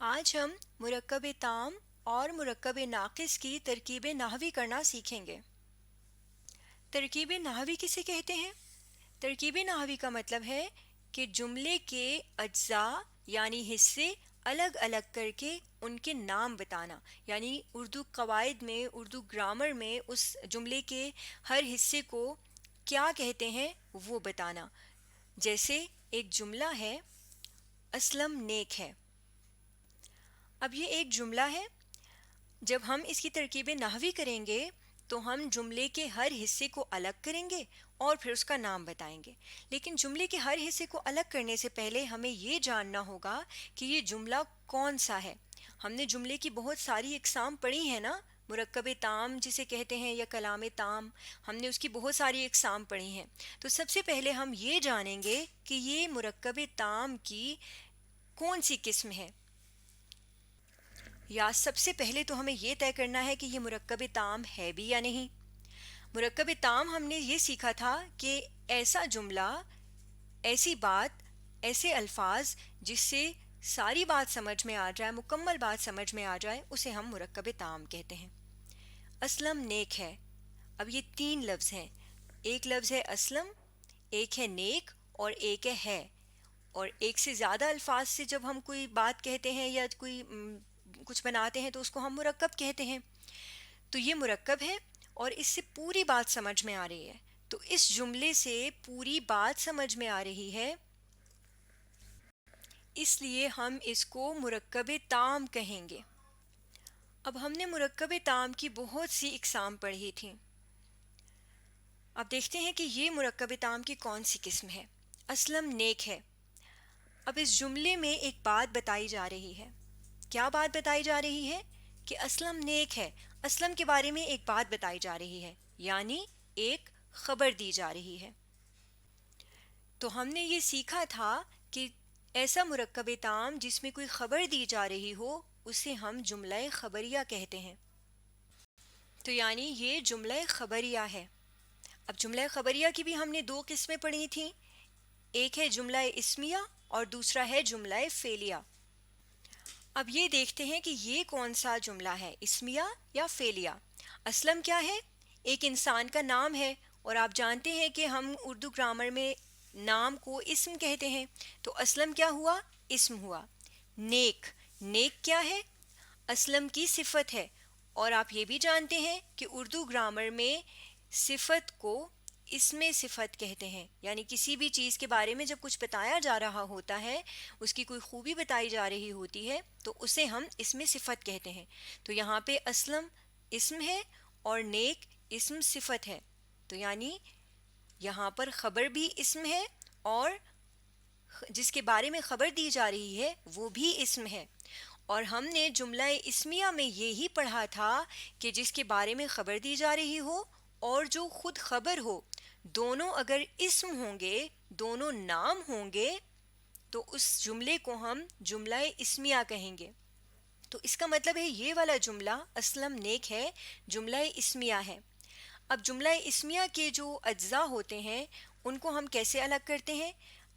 آج ہم مرکب تام اور مرکب ناقص کی ترکیب نحوی کرنا سیکھیں گے۔ ترکیب نحوی کسے کہتے ہیں؟ ترکیب نحوی کا مطلب ہے کہ جملے کے اجزاء یعنی حصے الگ الگ کر کے ان کے نام بتانا، یعنی اردو قواعد میں، اردو گرامر میں اس جملے کے ہر حصے کو کیا کہتے ہیں وہ بتانا۔ جیسے ایک جملہ ہے اسلم نیک ہے۔ اب یہ ایک جملہ ہے، جب ہم اس کی ترکیب نحوی کریں گے تو ہم جملے کے ہر حصے کو الگ کریں گے اور پھر اس کا نام بتائیں گے۔ لیکن جملے کے ہر حصے کو الگ کرنے سے پہلے ہمیں یہ جاننا ہوگا کہ یہ جملہ کون سا ہے۔ ہم نے جملے کی بہت ساری اقسام پڑھی ہیں نا، مرکب تام جسے کہتے ہیں یا کلام تام، ہم نے اس کی بہت ساری اقسام پڑھی ہیں۔ تو سب سے پہلے ہم یہ جانیں گے کہ یہ مرکب تام کی کون سی قسم ہے، یا سب سے پہلے تو ہمیں یہ طے کرنا ہے کہ یہ مرکب تام ہے بھی یا نہیں۔ مرکب تام ہم نے یہ سیکھا تھا کہ ایسا جملہ، ایسی بات، ایسے الفاظ جس سے ساری بات سمجھ میں آ جائے، مکمل بات سمجھ میں آ جائے، اسے ہم مرکب تام کہتے ہیں۔ اسلم نیک ہے، اب یہ تین لفظ ہیں، ایک لفظ ہے اسلم، ایک ہے نیک اور ایک ہے۔ اور ایک سے زیادہ الفاظ سے جب ہم کوئی بات کہتے ہیں یا کوئی کچھ بناتے ہیں تو اس کو ہم مرکب کہتے ہیں۔ تو یہ مرکب ہے اور اس سے پوری بات سمجھ میں آ رہی ہے، تو اس جملے سے پوری بات سمجھ میں آ رہی ہے، اس لیے ہم اس کو مرکب تام کہیں گے۔ اب ہم نے مرکب تام کی بہت سی اقسام پڑھی تھیں، اب دیکھتے ہیں کہ یہ مرکب تام کی کون سی قسم ہے۔ اسلم نیک ہے، اب اس جملے میں ایک بات بتائی جا رہی ہے۔ کیا بات بتائی جا رہی ہے؟ کہ اسلم نیک ہے، اسلم کے بارے میں ایک بات بتائی جا رہی ہے، یعنی ایک خبر دی جا رہی ہے۔ تو ہم نے یہ سیکھا تھا کہ ایسا مرکب تام جس میں کوئی خبر دی جا رہی ہو اسے ہم جملہ خبریہ کہتے ہیں۔ تو یعنی یہ جملہ خبریہ ہے۔ اب جملہ خبریہ کی بھی ہم نے دو قسمیں پڑھی تھیں، ایک ہے جملہ اسمیہ اور دوسرا ہے جملہ فعلیہ۔ اب یہ دیکھتے ہیں کہ یہ کون سا جملہ ہے، اسمیہ یا فعلیہ۔ اسلم کیا ہے؟ ایک انسان کا نام ہے، اور آپ جانتے ہیں کہ ہم اردو گرامر میں نام کو اسم کہتے ہیں، تو اسلم کیا ہوا؟ اسم ہوا۔ نیک، نیک کیا ہے؟ اسلم کی صفت ہے، اور آپ یہ بھی جانتے ہیں کہ اردو گرامر میں صفت کو اسم صفت کہتے ہیں، یعنی کسی بھی چیز کے بارے میں جب کچھ بتایا جا رہا ہوتا ہے، اس کی کوئی خوبی بتائی جا رہی ہوتی ہے تو اسے ہم اسم صفت کہتے ہیں۔ تو یہاں پہ اسلم اسم ہے اور نیک اسم صفت ہے، تو یعنی یہاں پر خبر بھی اسم ہے اور جس کے بارے میں خبر دی جا رہی ہے وہ بھی اسم ہے۔ اور ہم نے جملہ اسمیہ میں یہی پڑھا تھا کہ جس کے بارے میں خبر دی جا رہی ہو اور جو خود خبر ہو، دونوں اگر اسم ہوں گے، دونوں نام ہوں گے، تو اس جملے کو ہم جملہ اسمیہ کہیں گے۔ تو اس کا مطلب ہے یہ والا جملہ اسلم نیک ہے، جملہ اسمیہ ہے۔ اب جملہ اسمیہ کے جو اجزاء ہوتے ہیں ان کو ہم کیسے الگ کرتے ہیں؟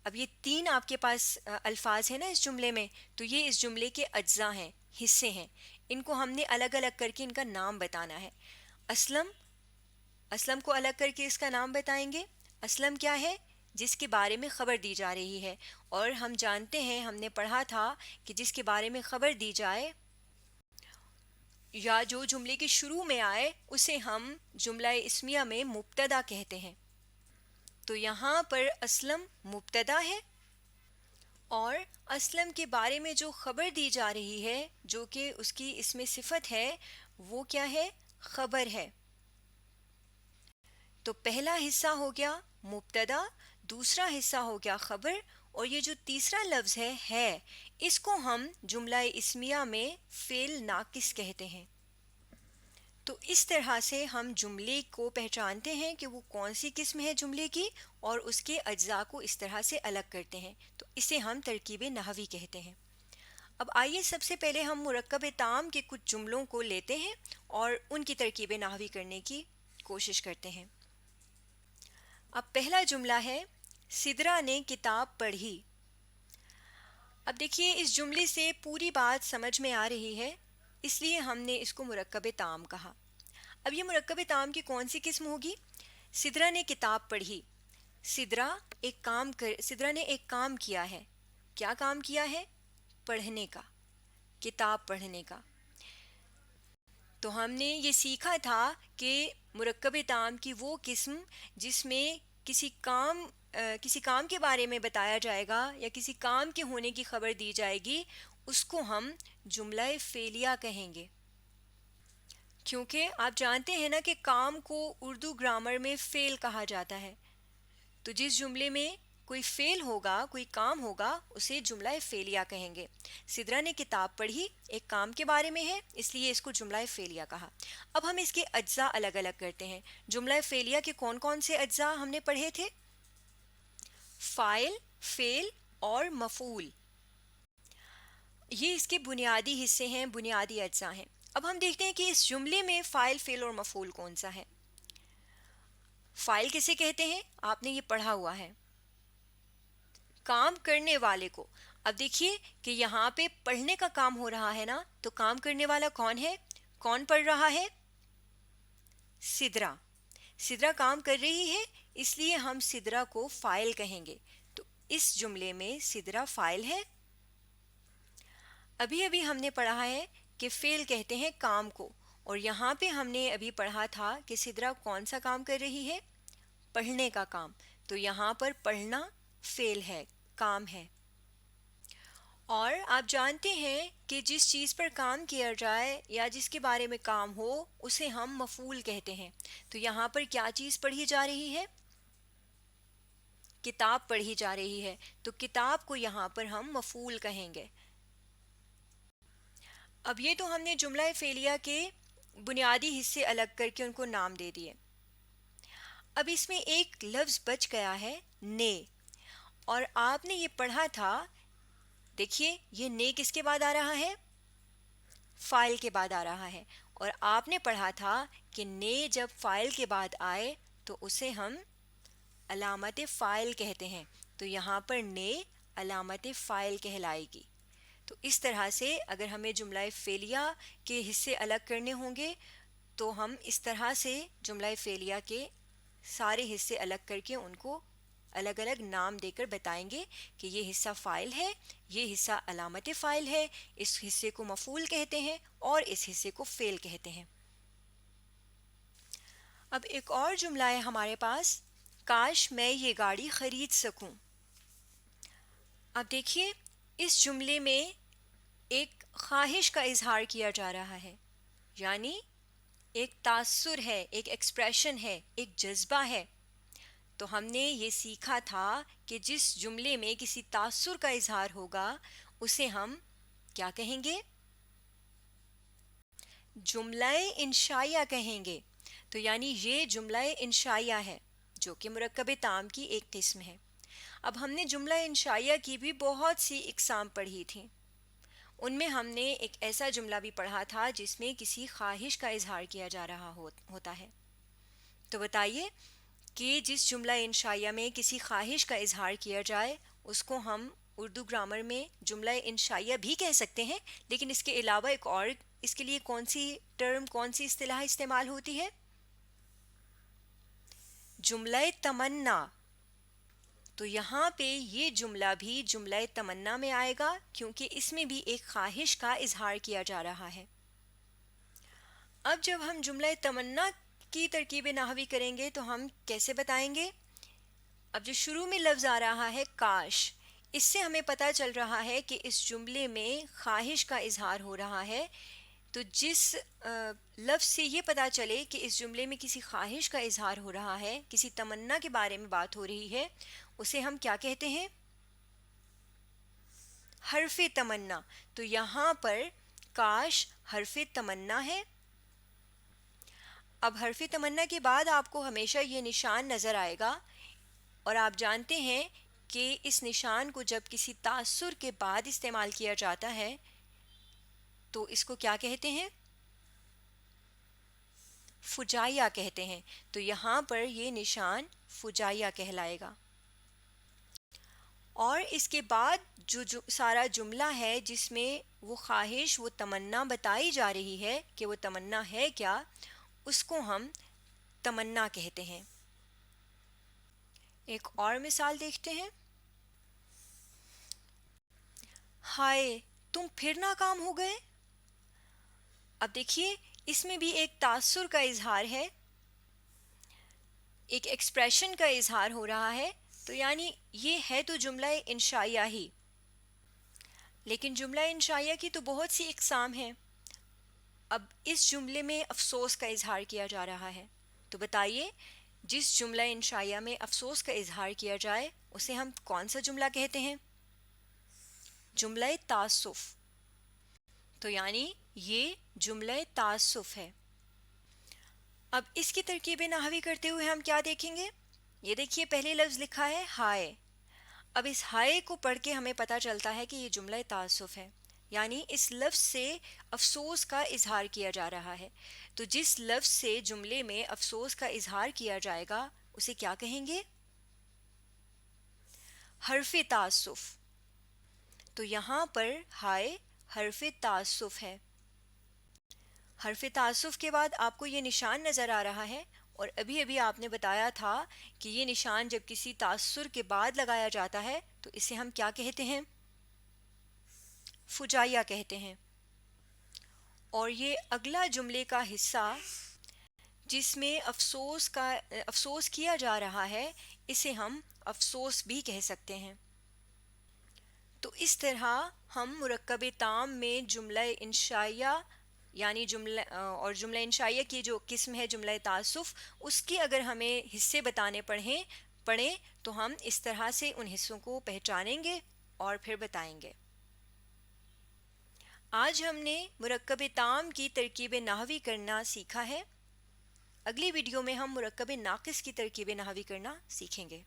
اب یہ تین آپ کے پاس الفاظ ہیں نا اس جملے میں، تو یہ اس جملے کے اجزاء ہیں، حصے ہیں، ان کو ہم نے الگ الگ کر کے ان کا نام بتانا ہے۔ اسلم، اسلم کو الگ کر کے اس کا نام بتائیں گے۔ اسلم کیا ہے؟ جس کے بارے میں خبر دی جا رہی ہے، اور ہم جانتے ہیں، ہم نے پڑھا تھا کہ جس کے بارے میں خبر دی جائے یا جو جملے کے شروع میں آئے اسے ہم جملہ اسمیہ میں مبتدا کہتے ہیں۔ تو یہاں پر اسلم مبتدا ہے، اور اسلم کے بارے میں جو خبر دی جا رہی ہے جو کہ اس کی اسم صفت ہے وہ کیا ہے؟ خبر ہے۔ تو پہلا حصہ ہو گیا مبتدا، دوسرا حصہ ہو گیا خبر، اور یہ جو تیسرا لفظ ہے اس کو ہم جملہ اسمیہ میں فعل ناقص کہتے ہیں۔ تو اس طرح سے ہم جملے کو پہچانتے ہیں کہ وہ کون سی قسم ہے جملے کی، اور اس کے اجزاء کو اس طرح سے الگ کرتے ہیں، تو اسے ہم ترکیب نحوی کہتے ہیں۔ اب آئیے سب سے پہلے ہم مرکب تام کے کچھ جملوں کو لیتے ہیں اور ان کی ترکیب نحوی کرنے کی کوشش کرتے ہیں۔ اب پہلا جملہ ہے سدرا نے کتاب پڑھی۔ اب دیکھیے اس جملے سے پوری بات سمجھ میں آ رہی ہے، اس لیے ہم نے اس کو مرکب تام کہا۔ اب یہ مرکب تام کی کون سی قسم ہوگی؟ سدرا نے کتاب پڑھی۔ سدرا نے ایک کام کیا ہے۔ کیا کام کیا ہے؟ پڑھنے کا، کتاب پڑھنے کا۔ تو ہم نے یہ سیکھا تھا کہ مرکب تام کی وہ قسم جس میں کسی کام کے بارے میں بتایا جائے گا یا کسی کام کے ہونے کی خبر دی جائے گی، اس کو ہم جملہ فعلیہ کہیں گے۔ کیونکہ آپ جانتے ہیں نا کہ کام کو اردو گرامر میں فعل کہا جاتا ہے، تو جس جملے میں کوئی فعل ہوگا، کوئی کام ہوگا، اسے جملہ فعلیہ کہیں گے۔ سدرا نے کتاب پڑھی ایک کام کے بارے میں ہے، اس لیے اس کو جملہ فعلیہ کہا۔ اب ہم اس کے اجزاء الگ الگ کرتے ہیں۔ جملہ فعلیہ کے کون کون سے اجزاء ہم نے پڑھے تھے؟ فاعل، فعل اور مفعول، یہ اس کے بنیادی حصے ہیں، بنیادی اجزاء ہیں۔ اب ہم دیکھتے ہیں کہ اس جملے میں فاعل، فعل اور مفعول کون سا ہے۔ فاعل کسے کہتے ہیں؟ آپ نے یہ پڑھا ہوا ہے، کام کرنے والے کو۔ اب دیکھیے کہ یہاں پہ پڑھنے کا کام ہو رہا ہے نا، تو کام کرنے والا کون ہے؟ کون پڑھ رہا ہے؟ سدرا۔ سدرا کام کر رہی ہے، اس لیے ہم سدرا کو فاعل کہیں گے۔ تو اس جملے میں سدرا فاعل ہے۔ ابھی ابھی ہم نے پڑھا ہے کہ فعل کہتے ہیں کام کو، اور یہاں پہ ہم نے ابھی پڑھا تھا کہ سدرا کون سا کام کر رہی ہے؟ پڑھنے کا کام۔ تو یہاں پر پڑھنا فعل ہے، کام ہے۔ اور آپ جانتے ہیں کہ جس چیز پر کام کیا جائے یا جس کے بارے میں کام ہو، اسے ہم مفعول کہتے ہیں۔ تو یہاں پر کیا چیز پڑھی جا رہی ہے؟ کتاب پڑھی جا رہی ہے، تو کتاب کو یہاں پر ہم مفعول کہیں گے۔ اب یہ تو ہم نے جملہ فعلیہ کے بنیادی حصے الگ کر کے ان کو نام دے دیے۔ اب اس میں ایک لفظ بچ گیا ہے، نے، اور آپ نے یہ پڑھا تھا، دیکھیے یہ نے کس کے بعد آ رہا ہے؟ فاعل کے بعد آ رہا ہے، اور آپ نے پڑھا تھا کہ نے جب فاعل کے بعد آئے تو اسے ہم علامت فاعل کہتے ہیں۔ تو یہاں پر نے علامت فاعل کہلائے گی۔ تو اس طرح سے اگر ہمیں جملہ فعلیہ کے حصے الگ کرنے ہوں گے تو ہم اس طرح سے جملہ فعلیہ کے سارے حصے الگ کر کے ان کو الگ الگ نام دے کر بتائیں گے کہ یہ حصہ فاعل ہے، یہ حصہ علامت فاعل ہے، اس حصے کو مفعول کہتے ہیں اور اس حصے کو فعل کہتے ہیں۔ اب ایک اور جملہ ہے ہمارے پاس، کاش میں یہ گاڑی خرید سکوں۔ اب دیکھیے اس جملے میں ایک خواہش کا اظہار کیا جا رہا ہے، یعنی ایک تاثر ہے، ایک ایکسپریشن ہے، ایک جذبہ ہے۔ تو ہم نے یہ سیکھا تھا کہ جس جملے میں کسی تاثر کا اظہار ہوگا اسے ہم کیا کہیں گے؟ جملہ انشائیہ کہیں گے۔ تو یعنی یہ جملہ انشائیہ ہے جو کہ مرکب تام کی ایک قسم ہے۔ اب ہم نے جملہ انشائیہ کی بھی بہت سی اقسام پڑھی تھیں، ان میں ہم نے ایک ایسا جملہ بھی پڑھا تھا جس میں کسی خواہش کا اظہار کیا جا رہا ہوتا ہے۔ تو بتائیے کہ جس جملہ انشائیہ میں کسی خواہش کا اظہار کیا جائے اس کو ہم اردو گرامر میں جملہ انشائیہ بھی کہہ سکتے ہیں، لیکن اس کے علاوہ ایک اور اس کے لیے کون سی ٹرم، کون سی اصطلاح استعمال ہوتی ہے؟ جملہ تمنا۔ تو یہاں پہ یہ جملہ بھی جملہ تمنا میں آئے گا کیونکہ اس میں بھی ایک خواہش کا اظہار کیا جا رہا ہے۔ اب جب ہم جملہ تمنا کی ترکیب نحوی کریں گے تو ہم کیسے بتائیں گے؟ اب جو شروع میں لفظ آ رہا ہے کاش، اس سے ہمیں پتہ چل رہا ہے کہ اس جملے میں خواہش کا اظہار ہو رہا ہے۔ تو جس لفظ سے یہ پتہ چلے کہ اس جملے میں کسی خواہش کا اظہار ہو رہا ہے، کسی تمنا کے بارے میں بات ہو رہی ہے، اسے ہم کیا کہتے ہیں؟ حرف تمنا۔ تو یہاں پر کاش حرف تمنا ہے۔ اب حرف تمنا کے بعد آپ کو ہمیشہ یہ نشان نظر آئے گا، اور آپ جانتے ہیں کہ اس نشان کو جب کسی تاثر کے بعد استعمال کیا جاتا ہے تو اس کو کیا کہتے ہیں؟ فجائیہ کہتے ہیں۔ تو یہاں پر یہ نشان فجائیہ کہلائے گا۔ اور اس کے بعد جو سارا جملہ ہے جس میں وہ خواہش، وہ تمنا بتائی جا رہی ہے کہ وہ تمنا ہے کیا، اس کو ہم تمنا کہتے ہیں۔ ایک اور مثال دیکھتے ہیں۔ ہائے تم پھر ناکام ہو گئے۔ اب دیکھیے اس میں بھی ایک تاثر کا اظہار ہے، ایک ایکسپریشن کا اظہار ہو رہا ہے، تو یعنی یہ ہے تو جملہ انشائیہ ہی، لیکن جملہ انشائیہ کی تو بہت سی اقسام ہیں۔ اب اس جملے میں افسوس کا اظہار کیا جا رہا ہے، تو بتائیے جس جملہ انشائیہ میں افسوس کا اظہار کیا جائے اسے ہم کون سا جملہ کہتے ہیں؟ جملہ تاسف۔ تو یعنی یہ جملہ تاسف ہے۔ اب اس کی ترکیب نحوی کرتے ہوئے ہم کیا دیکھیں گے؟ یہ دیکھیے پہلے لفظ لکھا ہے ہائے۔ اب اس ہائے کو پڑھ کے ہمیں پتہ چلتا ہے کہ یہ جملہ تاسف ہے، یعنی اس لفظ سے افسوس کا اظہار کیا جا رہا ہے۔ تو جس لفظ سے جملے میں افسوس کا اظہار کیا جائے گا اسے کیا کہیں گے؟ حرف تاسف۔ تو یہاں پر ہائے حرف تاسف ہے۔ حرف تعصف کے بعد آپ کو یہ نشان نظر آ رہا ہے، اور ابھی ابھی آپ نے بتایا تھا کہ یہ نشان جب کسی تاثر کے بعد لگایا جاتا ہے تو اسے ہم کیا کہتے ہیں؟ فجائیہ کہتے ہیں۔ اور یہ اگلا جملے کا حصہ جس میں افسوس کیا جا رہا ہے اسے ہم افسوس بھی کہہ سکتے ہیں۔ تو اس طرح ہم مرکب تام میں جملہ انشائیہ یعنی جملہ انشائیہ کی جو قسم ہے جملہ تعصف، اس کی اگر ہمیں حصے بتانے پڑیں تو ہم اس طرح سے ان حصوں کو پہچانیں گے اور پھر بتائیں گے۔ آج ہم نے مرکب تام کی ترکیب نحوی کرنا سیکھا ہے۔ اگلی ویڈیو میں ہم مرکب ناقص کی ترکیب نحوی کرنا سیکھیں گے۔